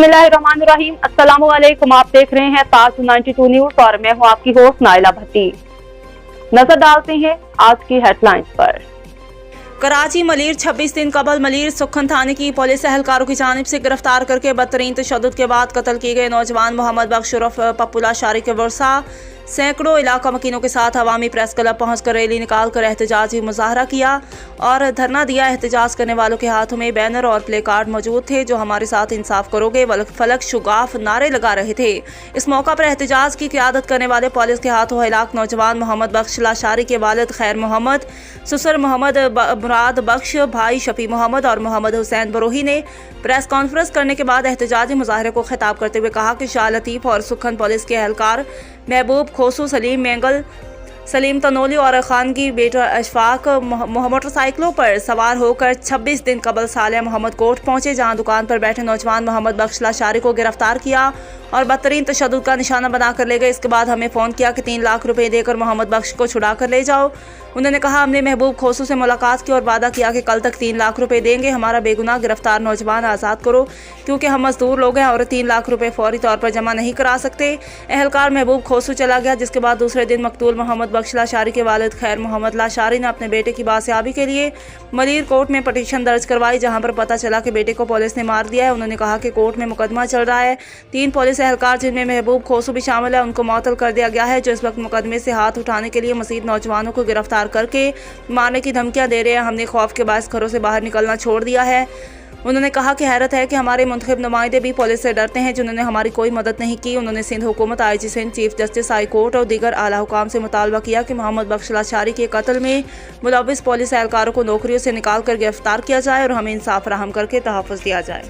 बिस्मिल्लाहिर्रहमानिर्रहीम। अस्सलाम वालेकुम। आप देख रहे हैं ताज 92 न्यूज और मैं हूं आपकी होस्ट नाइला भट्टी। नजर डालते हैं आज की हेडलाइंस पर। कराची मलीर 26 दिन कबल मलीर सुखन थाने की पुलिस एहलकारों की जानिब से गिरफ्तार करके बदतरीन तशद्दुद के बाद कत्ल किए गए नौजवान मोहम्मद बख्श उर्फ पप्पू लाशारी के वर्सा सैकड़ों इलाका मकीनों के साथ अवामी प्रेस क्लब पहुंचकर रैली निकालकर एहतजाजी मुजाहरा किया और धरना दिया। एहतजाज करने वालों के हाथों में बैनर और प्ले कार्ड मौजूद थे जो हमारे साथ इंसाफ करोगे फलक शुगाफ नारे लगा रहे थे। इस मौका पर एहतजाज की क़यादत करने वाले पुलिस के हाथों हिलाक नौजवान मोहम्मद बख्श लाशारी के वालिद खैर मोहम्मद, ससुर मोहम्मद मुराद बख्श, भाई शफी मोहम्मद और मोहम्मद हुसैन बरोही ने प्रेस कॉन्फ्रेंस करने के बाद एहतजाजी मुजाहरे को खिताब करते हुए कहा कि शाह लतीफ़ और सुखन पुलिस के एहलकार महबूब खोसू, सलीम मेंगल, सलीम तनोली और खान की बेटा अशफाक मोटरसाइकिलों पर सवार होकर 26 दिन कबल सालिया मोहम्मद कोर्ट पहुंचे, जहां दुकान पर बैठे नौजवान मोहम्मद बख्श लाशारी को गिरफ्तार किया और बदतरीन तशद्दुद का निशाना बनाकर ले गए। इसके बाद हमें फ़ोन किया कि 3 लाख रुपए देकर मोहम्मद बख्श को छुड़ा कर ले जाओ। उन्होंने कहा हमने महबूब खोसू से मुलाकात की और वादा किया कि कल तक 3 लाख रुपए देंगे, हमारा बेगुनाह गिरफ्तार नौजवान आज़ाद करो क्योंकि हम मजदूर लोग हैं और 3 लाख रुपए फौरी तौर पर जमा नहीं करा सकते। एहलकार महबूब खोसू चला गया, जिसके बाद दूसरे दिन मकतूल मोहम्मद बख्श लाशारी के वालिद खैर मोहम्मद लाशारी ने अपने बेटे की बासियाबी के लिए मलीर कोर्ट में पटिशन दर्ज करवाई, जहां पर पता चला कि बेटे को पुलिस ने मार दिया है। उन्होंने कहा कि कोर्ट में मुकदमा चल रहा है। 3 पुलिस एहलकार जिनमें महबूब खोसू भी शामिल है उनको मुअत्तल कर दिया गया है, जो इस वक्त मुकदमे से हाथ उठाने के लिए मज़ीद नौजवानों को गिरफ्तार करके मारने की धमकियां दे रहे हैं। हमने खौफ के बायस घरों से बाहर निकलना छोड़ दिया है। उन्होंने कहा कि हैरत है कि हमारे मुंतखब नुमाइंदे भी पुलिस से डरते हैं, जिन्होंने हमारी कोई मदद नहीं की। उन्होंने सिंध हुकूमत, IG Sindh, chief justice high court और दीगर आला हुकाम से मुतालबा किया कि मोहम्मद बख्श लाशारी के कत्ल में मुलव्विस पुलिस एहलकारों को नौकरियों से निकाल कर गिरफ्तार किया जाए और हमें इंसाफ फराहम करके तहफ़्फ़ुज़ दिया जाए।